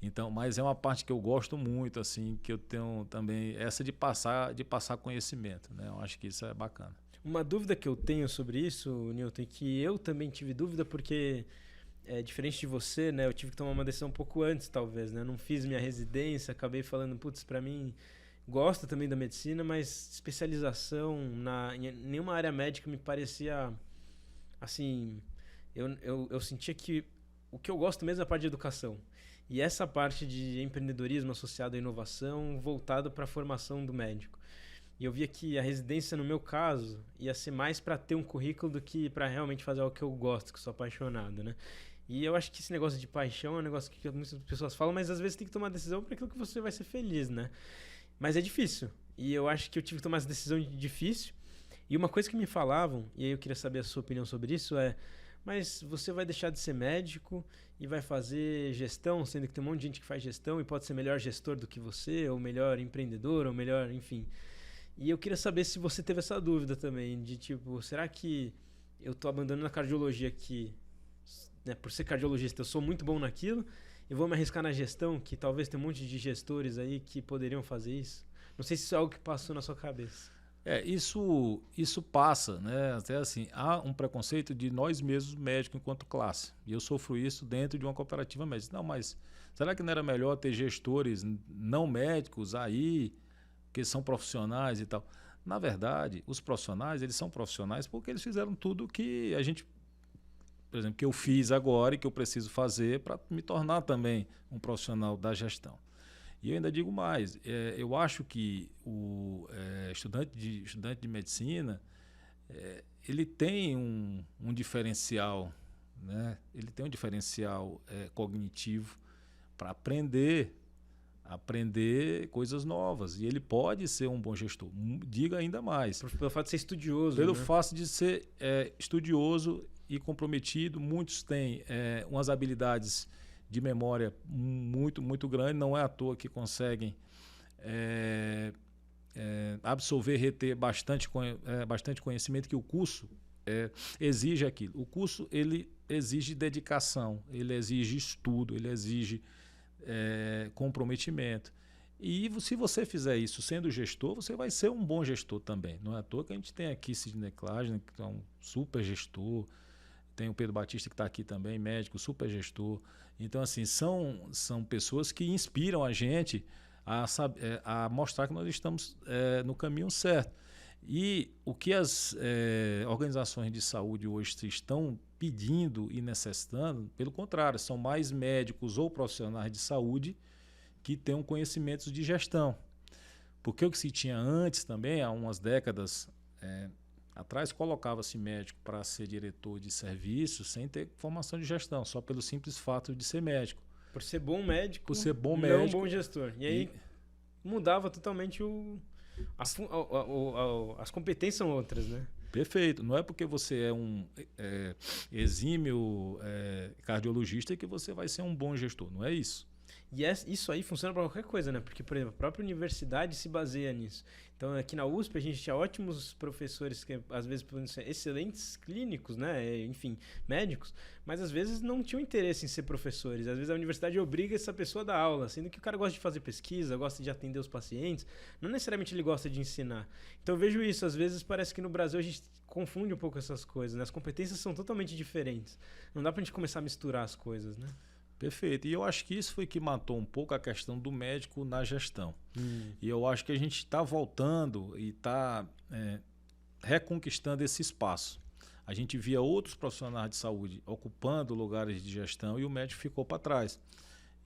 Então, mas é uma parte que eu gosto muito, assim, que eu tenho também, essa de passar conhecimento, né? Eu acho que isso é bacana. Uma dúvida que eu tenho sobre isso, Newton, que eu também tive dúvida porque... diferente de você, né? Eu tive que tomar uma decisão um pouco antes, talvez, né? Eu não fiz minha residência, acabei falando, putz, pra mim, gosto também da medicina, mas especialização em nenhuma área médica me parecia, assim, eu sentia que o que eu gosto mesmo é a parte de educação. E essa parte de empreendedorismo associado à inovação, voltado para a formação do médico. E eu via que a residência, no meu caso, ia ser mais para ter um currículo do que para realmente fazer algo que eu gosto, que sou apaixonado, né? E eu acho que esse negócio de paixão é um negócio que muitas pessoas falam, mas às vezes tem que tomar decisão para aquilo que você vai ser feliz, né? Mas é difícil. E eu acho que eu tive que tomar essa decisão difícil. E uma coisa que me falavam, e aí eu queria saber a sua opinião sobre isso, mas você vai deixar de ser médico e vai fazer gestão, sendo que tem um monte de gente que faz gestão e pode ser melhor gestor do que você, ou melhor empreendedor, ou melhor, enfim. E eu queria saber se você teve essa dúvida também, de tipo, será que eu tô abandonando a cardiologia aqui, né, por ser cardiologista, eu sou muito bom naquilo, e vou me arriscar na gestão, que talvez tenha um monte de gestores aí que poderiam fazer isso? Não sei se isso é algo que passou na sua cabeça. Isso passa, né? Até assim, há um preconceito de nós mesmos médicos enquanto classe. E eu sofro isso dentro de uma cooperativa médica. Não, mas será que não era melhor ter gestores não médicos aí, que são profissionais e tal? Na verdade, os profissionais, eles são profissionais porque eles fizeram tudo que a gente, por exemplo, que eu fiz agora e que eu preciso fazer para me tornar também um profissional da gestão. E eu ainda digo mais, eu acho que o estudante de medicina, ele tem um diferencial, né? Ele tem um diferencial cognitivo para aprender coisas novas. E ele pode ser um bom gestor. Diga ainda mais. Pelo fato de ser estudioso. Pelo né? fato de ser estudioso e comprometido, muitos têm umas habilidades de memória muito, muito grande, não é à toa que conseguem absorver, reter bastante conhecimento, que o curso exige aquilo. O curso ele exige dedicação, ele exige estudo, ele exige comprometimento. E se você fizer isso sendo gestor, você vai ser um bom gestor também. Não é à toa que a gente tem aqui Sidney Klagen, que é um super gestor. Tem o Pedro Batista, que está aqui também, médico, super gestor. Então, assim, são pessoas que inspiram a gente a mostrar que nós estamos no caminho certo. E o que as organizações de saúde hoje estão pedindo e necessitando, pelo contrário, são mais médicos ou profissionais de saúde que tenham conhecimentos de gestão. Porque o que se tinha antes também, há umas décadas atrás, colocava-se médico para ser diretor de serviço sem ter formação de gestão, só pelo simples fato de ser médico. Por ser bom médico, por ser bom não médico, bom gestor. E aí mudava totalmente as competências são outras, né? Perfeito. Não é porque você é um exímio cardiologista que você vai ser um bom gestor. Não é isso. E isso aí funciona para qualquer coisa, né? Porque, por exemplo, a própria universidade se baseia nisso. Então, aqui na USP, a gente tinha ótimos professores que, às vezes, podem ser excelentes clínicos, né? Enfim, médicos, mas, às vezes, não tinham interesse em ser professores. Às vezes, a universidade obriga essa pessoa a dar aula, sendo que o cara gosta de fazer pesquisa, gosta de atender os pacientes, não necessariamente ele gosta de ensinar. Então, eu vejo isso. Às vezes, parece que no Brasil a gente confunde um pouco essas coisas, né? As competências são totalmente diferentes. Não dá pra gente começar a misturar as coisas, né? Perfeito. E eu acho que isso foi que matou um pouco a questão do médico na gestão. E eu acho que a gente está voltando e está reconquistando esse espaço. A gente via outros profissionais de saúde ocupando lugares de gestão e o médico ficou para trás.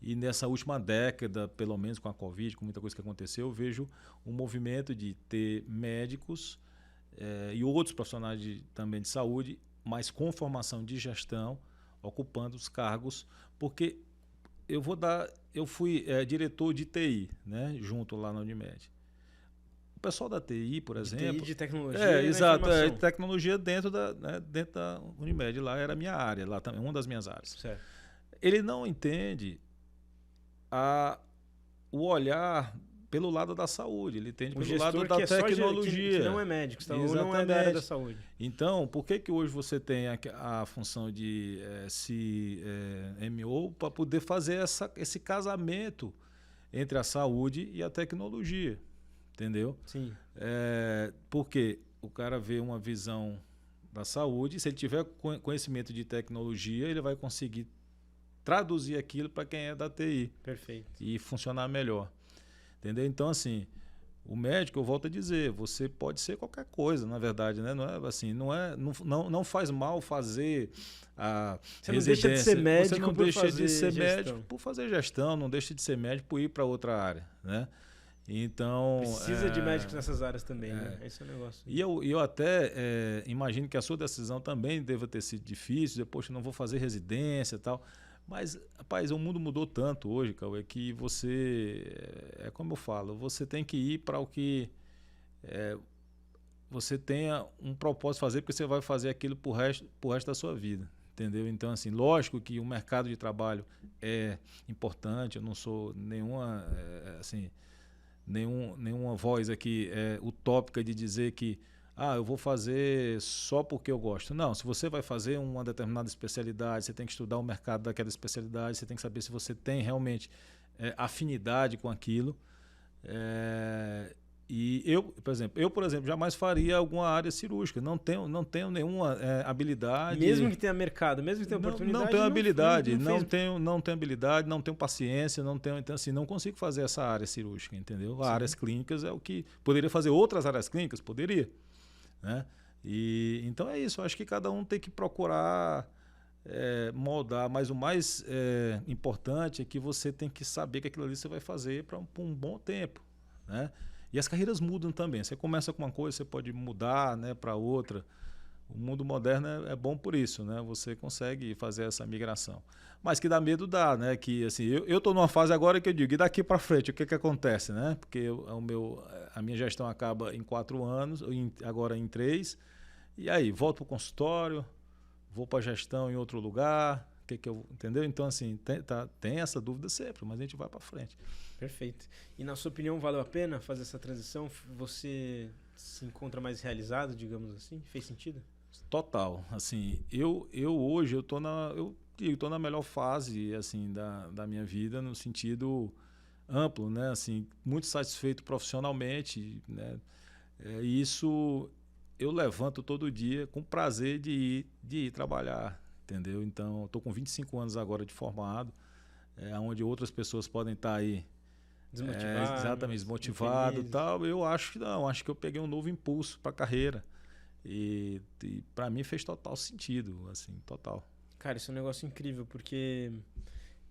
E nessa última década, pelo menos com a Covid, com muita coisa que aconteceu, eu vejo um movimento de ter médicos e outros profissionais também de saúde, mas com formação de gestão, ocupando os cargos, porque eu fui diretor de TI, né, junto lá na Unimed. O pessoal da TI, por exemplo... TI de tecnologia e exato, tecnologia dentro da Unimed, lá era a minha área, lá também, uma das minhas áreas. Certo. Ele não entende o olhar pelo lado da saúde, ele entende pelo lado da tecnologia. Que não é médico, ou não é da área da saúde. Então, por que hoje você tem a função de CMO para poder fazer esse casamento entre a saúde e a tecnologia? Entendeu? Sim. Porque o cara vê uma visão da saúde, se ele tiver conhecimento de tecnologia, ele vai conseguir traduzir aquilo para quem é da TI. Perfeito. E funcionar melhor. Entendeu? Então, assim, O médico, eu volto a dizer, você pode ser qualquer coisa, na verdade, né? Não é assim, não faz mal fazer a Você residência. Não deixa de ser médico você não por deixa fazer de ser gestão. médico por fazer gestão, não deixa de ser médico por ir para outra área, né? Então Precisa de médicos nessas áreas também, né? Esse é o negócio. E eu até imagino que a sua decisão também deva ter sido difícil, depois não vou fazer residência e tal. Mas, rapaz, o mundo mudou tanto hoje, Cauê, que você, como eu falo, você tem que ir para o que você tenha um propósito de fazer, porque você vai fazer aquilo pro resto da sua vida, entendeu? Então, assim, lógico que o mercado de trabalho é importante, eu não sou nenhuma, nenhuma voz aqui utópica de dizer que eu vou fazer só porque eu gosto. Não, se você vai fazer uma determinada especialidade, você tem que estudar o mercado daquela especialidade, você tem que saber se você tem realmente afinidade com aquilo. E por exemplo, jamais faria alguma área cirúrgica. Não tenho nenhuma habilidade. Mesmo que tenha mercado, mesmo que tenha oportunidade. Não tenho habilidade, não tenho habilidade, não tenho paciência, então assim, não consigo fazer essa área cirúrgica, entendeu? Sim. Áreas clínicas é o que poderia fazer outras áreas clínicas, poderia, né? E então é isso. Eu acho que cada um tem que procurar moldar, mas o mais importante é que você tem que saber que aquilo ali você vai fazer por um bom tempo, né? E as carreiras mudam também. Você começa com uma coisa, você pode mudar, né, para outra. O mundo moderno é bom por isso, né? Você consegue fazer essa migração. Mas que dá medo, dá, né? Que assim, eu estou numa fase agora que eu digo, e daqui para frente, o que acontece, né? Porque a minha gestão acaba em 4 anos, agora em 3. E aí, volto para o consultório, vou para a gestão em outro lugar, entendeu? Então, assim, tem essa dúvida sempre, mas a gente vai para frente. Perfeito. E na sua opinião, valeu a pena fazer essa transição? Você se encontra mais realizado, digamos assim? Fez sentido? Total. Assim, eu hoje tô na melhor fase assim da minha vida no sentido amplo, né? Assim, muito satisfeito profissionalmente, né? E isso eu levanto todo dia com prazer de ir trabalhar, entendeu? Então, estou com 25 anos agora de formado, onde outras pessoas podem estar aí exatamente desmotivado e tal. Eu acho que não, acho que eu peguei um novo impulso para a carreira e para mim fez total sentido, assim, total. Cara, isso é um negócio incrível, porque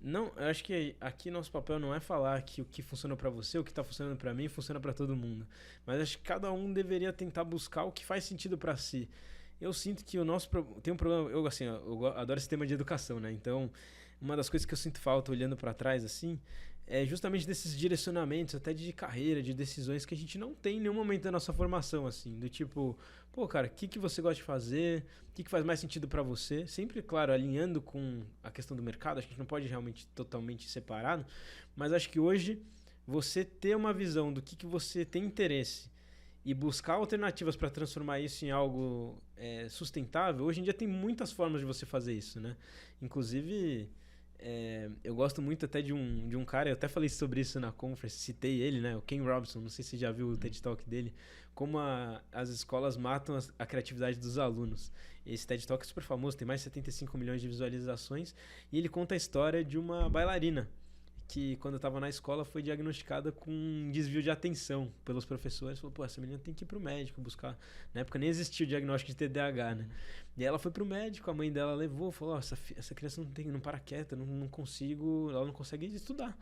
eu acho que aqui nosso papel não é falar que o que funcionou para você, o que tá funcionando para mim, funciona para todo mundo. Mas acho que cada um deveria tentar buscar o que faz sentido para si. Eu sinto que tem um problema, eu adoro esse tema de educação, né? Então, uma das coisas que eu sinto falta olhando para trás assim, é justamente desses direcionamentos, até de carreira, de decisões que a gente não tem em nenhum momento da nossa formação, assim, do tipo, pô, cara, o que você gosta de fazer, o que faz mais sentido pra você, sempre, claro, alinhando com a questão do mercado, acho que a gente não pode realmente totalmente separado, mas acho que hoje você ter uma visão do que você tem interesse e buscar alternativas para transformar isso em algo sustentável, hoje em dia tem muitas formas de você fazer isso, né? Inclusive, eu gosto muito até de um cara, eu até falei sobre isso na conference, citei ele, né? O Ken Robinson, não sei se você já viu o TED Talk dele, como as escolas matam a criatividade dos alunos. Esse TED Talk é super famoso, tem mais de 75 milhões de visualizações, e ele conta a história de uma bailarina que, quando estava na escola, foi diagnosticada com um desvio de atenção pelos professores. Falou, pô, essa menina tem que ir pro médico buscar. Na época nem existia o diagnóstico de TDAH, né? E ela foi pro médico, a mãe dela levou, falou, essa criança não para quieta, não consigo, ela não consegue estudar.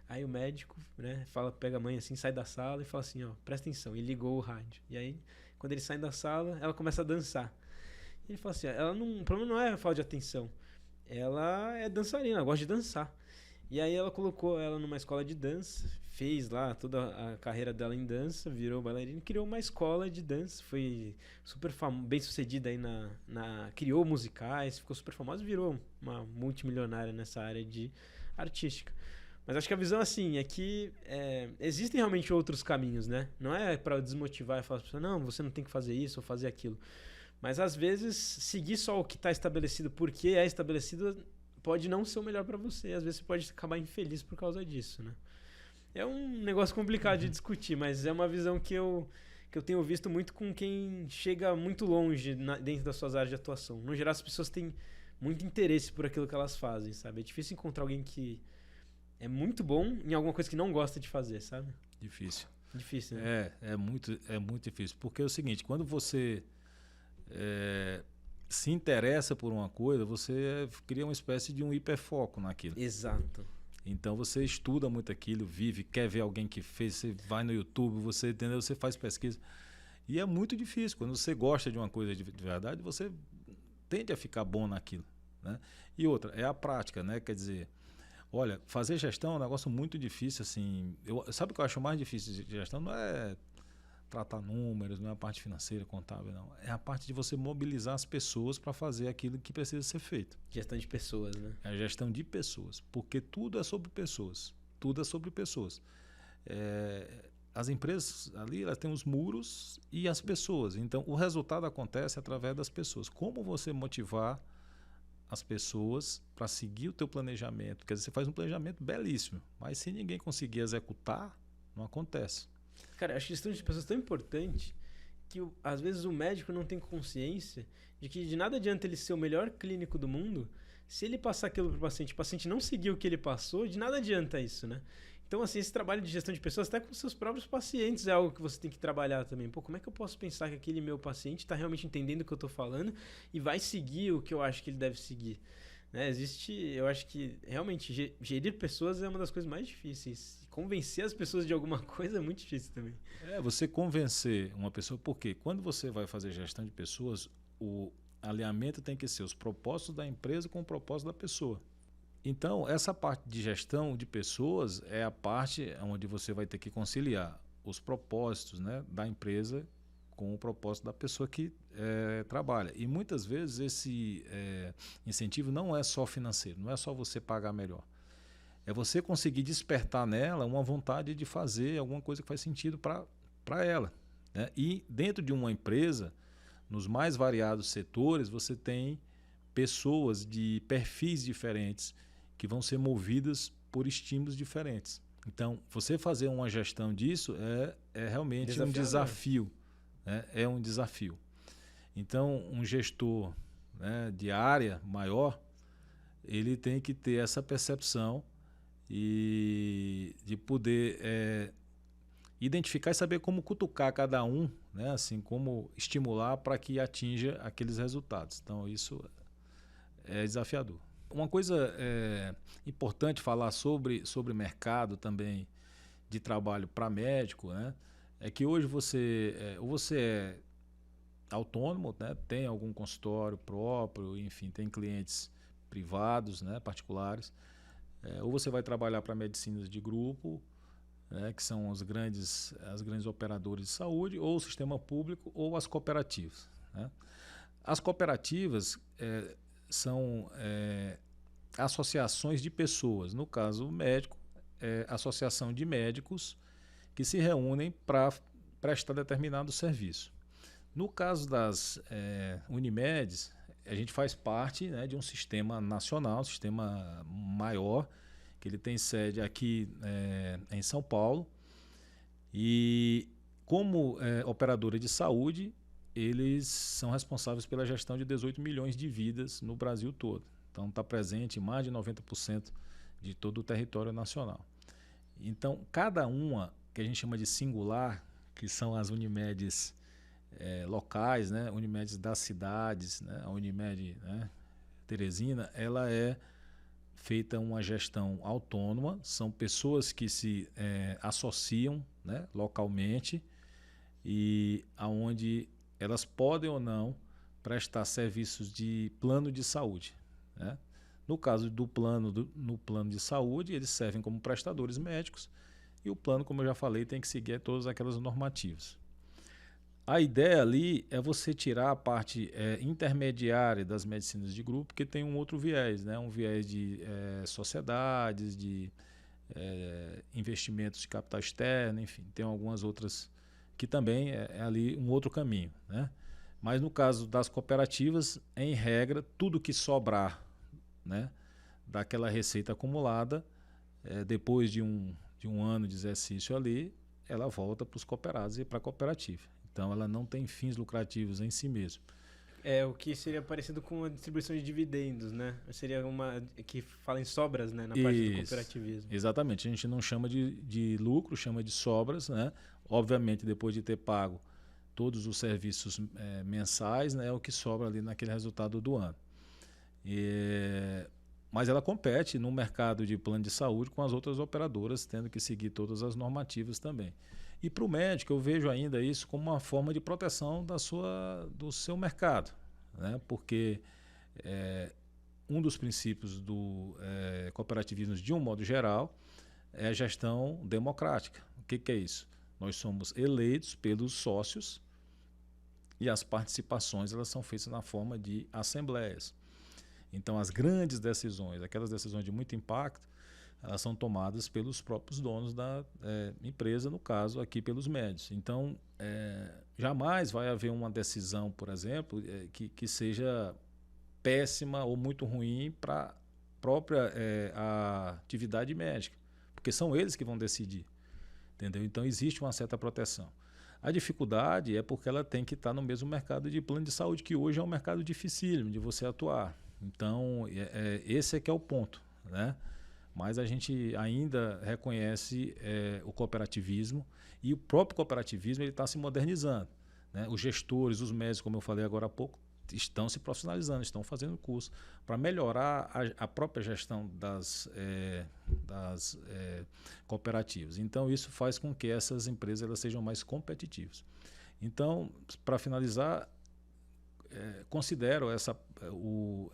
Aí o médico, né, pega a mãe assim, sai da sala e fala assim, ó, presta atenção. E ligou o rádio. E aí, quando eles saem da sala, ela começa a dançar. E ele fala assim, o problema não é a falta de atenção. Ela é dançarina, ela gosta de dançar. E aí ela colocou ela numa escola de dança, fez lá toda a carreira dela em dança, virou bailarina, criou uma escola de dança, foi super bem sucedida aí criou musicais, ficou super famosa e virou uma multimilionária nessa área de artística. Mas acho que a visão assim é que existem realmente outros caminhos, né? Não é para desmotivar e falar para a pessoa, não, você não tem que fazer isso ou fazer aquilo. Mas às vezes seguir só o que está estabelecido porque é estabelecido pode não ser o melhor para você. Às vezes você pode acabar infeliz por causa disso, né? É um negócio complicado de discutir, mas é uma visão que eu tenho visto muito com quem chega muito longe dentro das suas áreas de atuação. No geral, as pessoas têm muito interesse por aquilo que elas fazem, sabe? É difícil encontrar alguém que é muito bom em alguma coisa que não gosta de fazer, sabe? Difícil. Difícil, né? É muito difícil. Porque é o seguinte, quando você se interessa por uma coisa, você cria uma espécie de um hiperfoco naquilo. Exato. Então você estuda muito aquilo, vive, quer ver alguém que fez, você vai no YouTube, você entendeu, você faz pesquisa. E é muito difícil. Quando você gosta de uma coisa de verdade, você tende a ficar bom naquilo, né? E outra, é a prática, né? Quer dizer, olha, fazer gestão é um negócio muito difícil, assim. Sabe o que eu acho mais difícil de gestão? Não é tratar números, não é a parte financeira, contábil, não. É a parte de você mobilizar as pessoas para fazer aquilo que precisa ser feito. Gestão de pessoas, né? É a gestão de pessoas, porque tudo é sobre pessoas. Tudo é sobre pessoas. As empresas ali, elas têm os muros e as pessoas. Então, o resultado acontece através das pessoas. Como você motivar as pessoas para seguir o teu planejamento? Quer dizer, você faz um planejamento belíssimo, mas se ninguém conseguir executar, não acontece. Cara, a gestão de pessoas é tão importante que às vezes o médico não tem consciência de que de nada adianta ele ser o melhor clínico do mundo se ele passar aquilo para o paciente não seguir o que ele passou, de nada adianta isso, né? Então, assim, esse trabalho de gestão de pessoas, até com seus próprios pacientes, é algo que você tem que trabalhar também. Pô, como é que eu posso pensar que aquele meu paciente está realmente entendendo o que eu estou falando e vai seguir o que eu acho que ele deve seguir? Né? Eu acho que realmente gerir pessoas é uma das coisas mais difíceis. Convencer as pessoas de alguma coisa é muito difícil também. Você convencer uma pessoa, porque quando você vai fazer gestão de pessoas, o alinhamento tem que ser os propósitos da empresa com o propósito da pessoa. Então, essa parte de gestão de pessoas é a parte onde você vai ter que conciliar os propósitos, né, da empresa com o propósito da pessoa que trabalha. E muitas vezes esse incentivo não é só financeiro, não é só você pagar melhor. É você conseguir despertar nela uma vontade de fazer alguma coisa que faz sentido para ela, né? E dentro de uma empresa, nos mais variados setores, você tem pessoas de perfis diferentes que vão ser movidas por estímulos diferentes. Então, você fazer uma gestão disso é realmente um desafio, né? É um desafio. Então, um gestor, né, de área maior, ele tem que ter essa percepção e de poder identificar e saber como cutucar cada um, né, assim, como estimular para que atinja aqueles resultados. Então, isso é desafiador. Uma coisa importante falar sobre mercado também de trabalho para médico, né, é que hoje você é autônomo, né, tem algum consultório próprio, enfim, tem clientes privados, né, particulares, ou você vai trabalhar para medicinas de grupo, né, que são as grandes operadoras de saúde, ou o sistema público, ou as cooperativas, né? As cooperativas são associações de pessoas, no caso o médico, associação de médicos que se reúnem para prestar determinado serviço. No caso das Unimedes, a gente faz parte, né, de um sistema nacional, um sistema maior, que ele tem sede aqui em São Paulo, e como operadora de saúde, eles são responsáveis pela gestão de 18 milhões de vidas no Brasil todo. Então está presente em mais de 90% de todo o território nacional. Então, cada uma que a gente chama de singular, que são as Unimedes locais, né, Unimedes das cidades, né, a Unimed, né, Teresina, ela é feita uma gestão autônoma, são pessoas que se associam, né, localmente, e aonde elas podem ou não prestar serviços de plano de saúde, né? No caso do no plano de saúde, eles servem como prestadores médicos, e o plano, como eu já falei, tem que seguir todas aquelas normativas. A ideia ali é você tirar a parte intermediária das medicinas de grupo, que tem um outro viés, né? Um viés de sociedades, de investimentos de capital externo, enfim, tem algumas outras que também é ali um outro caminho, né? Mas no caso das cooperativas, em regra, tudo que sobrar, né, daquela receita acumulada, depois de um ano de exercício ali, ela volta para os cooperados e para a cooperativa. Então, ela não tem fins lucrativos em si mesmo. É o que seria parecido com a distribuição de dividendos, né? Seria uma que fala em sobras, né, na parte do cooperativismo. Exatamente. A gente não chama de lucro, chama de sobras, né? Obviamente, depois de ter pago todos os serviços mensais, né, é o que sobra ali naquele resultado do ano. Mas ela compete no mercado de plano de saúde com as outras operadoras, tendo que seguir todas as normativas também. E para o médico, eu vejo ainda isso como uma forma de proteção do seu mercado, né? Porque um dos princípios do cooperativismo, de um modo geral, é a gestão democrática. O que é isso? Nós somos eleitos pelos sócios e as participações elas são feitas na forma de assembleias. Então, as grandes decisões, aquelas decisões de muito impacto, elas são tomadas pelos próprios donos da empresa, no caso aqui pelos médios. Então, jamais vai haver uma decisão, por exemplo, que seja péssima ou muito ruim para a própria a atividade médica, porque são eles que vão decidir. Entendeu? Então, existe uma certa proteção. A dificuldade é porque ela tem que estar no mesmo mercado de plano de saúde, que hoje é um mercado dificílimo de você atuar. Então, esse é que é o ponto, né? Mas a gente ainda reconhece o cooperativismo e o próprio cooperativismo está se modernizando, né? Os gestores, os médicos, como eu falei agora há pouco, estão se profissionalizando, estão fazendo curso para melhorar a própria gestão das cooperativas. Então, isso faz com que essas empresas elas sejam mais competitivas. Então, para finalizar, considero o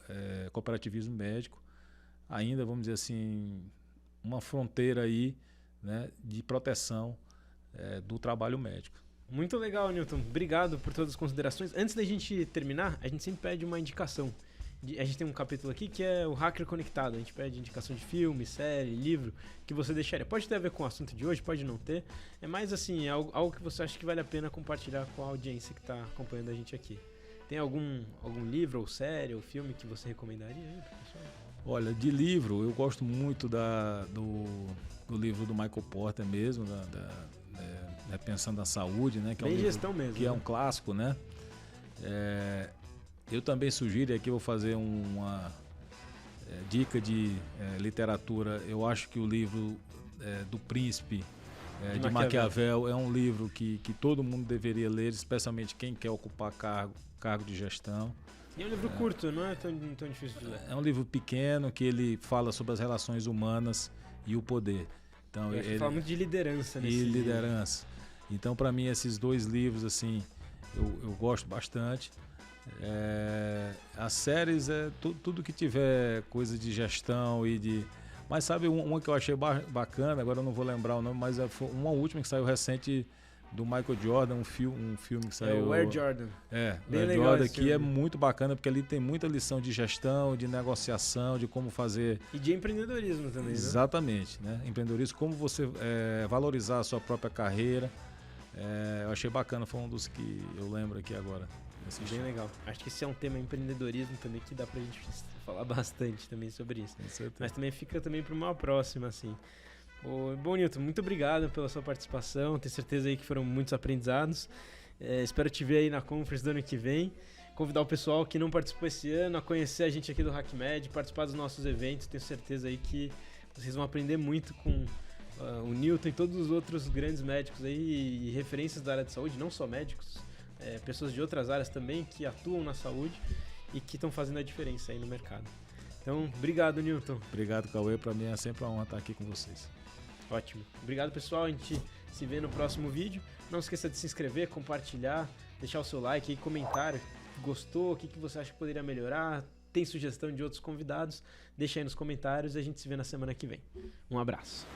cooperativismo médico ainda, vamos dizer assim, uma fronteira aí, né, de proteção do trabalho médico. Muito legal, Newton. Obrigado por todas as considerações. Antes da gente terminar, a gente sempre pede uma indicação. A gente tem um capítulo aqui que é o Hacker Conectado. A gente pede indicação de filme, série, livro, que você deixaria. Pode ter a ver com o assunto de hoje, pode não ter. É mais assim, algo que você acha que vale a pena compartilhar com a audiência que está acompanhando a gente aqui. Tem algum livro, ou série, ou filme que você recomendaria aí, professor? Olha, de livro, eu gosto muito do livro do Michael Porter mesmo, Pensando na Saúde, né? Que bem é um gestão livro, mesmo. que é um clássico, né? Eu também sugiro, aqui eu vou fazer uma dica de literatura. Eu acho que o livro do Príncipe de Maquiavel é um livro que todo mundo deveria ler, especialmente quem quer ocupar cargo de gestão. E é um livro curto, não é tão difícil de ler. É um livro pequeno que ele fala sobre as relações humanas e o poder. Então, ele fala muito de liderança nesse livro. Liderança. Então, para mim, esses dois livros, assim, eu gosto bastante. As séries, tudo que tiver coisa de gestão e de... Mas sabe, uma que eu achei bacana, agora eu não vou lembrar o nome, mas foi uma última que saiu recente do Michael Jordan, um filme que saiu... o Air Jordan. Bem Air Jordan, que é muito bacana, porque ali tem muita lição de gestão, de negociação, de como fazer... E de empreendedorismo também, Exatamente, né? Empreendedorismo, como você valorizar a sua própria carreira. Eu achei bacana, foi um dos que eu lembro aqui agora. Bem legal. Acho que esse é um tema empreendedorismo também que dá pra gente falar bastante também sobre isso. Mas também fica também para uma próxima, assim. Bom, Newton, muito obrigado pela sua participação. Tenho certeza aí que foram muitos aprendizados. Espero te ver aí na conference do ano que vem. Convidar o pessoal que não participou esse ano a conhecer a gente aqui do HackMed, participar dos nossos eventos. Tenho certeza aí que vocês vão aprender muito com o Newton e todos os outros grandes médicos aí e referências da área de saúde, não só médicos, pessoas de outras áreas também que atuam na saúde e que estão fazendo a diferença aí no mercado. Então, obrigado, Newton. Obrigado, Cauê. Para mim é sempre uma honra estar aqui com vocês. Ótimo. Obrigado, pessoal. A gente se vê no próximo vídeo. Não esqueça de se inscrever, compartilhar, deixar o seu like aí, comentário. Gostou? O que você acha que poderia melhorar? Tem sugestão de outros convidados? Deixa aí nos comentários e a gente se vê na semana que vem. Um abraço.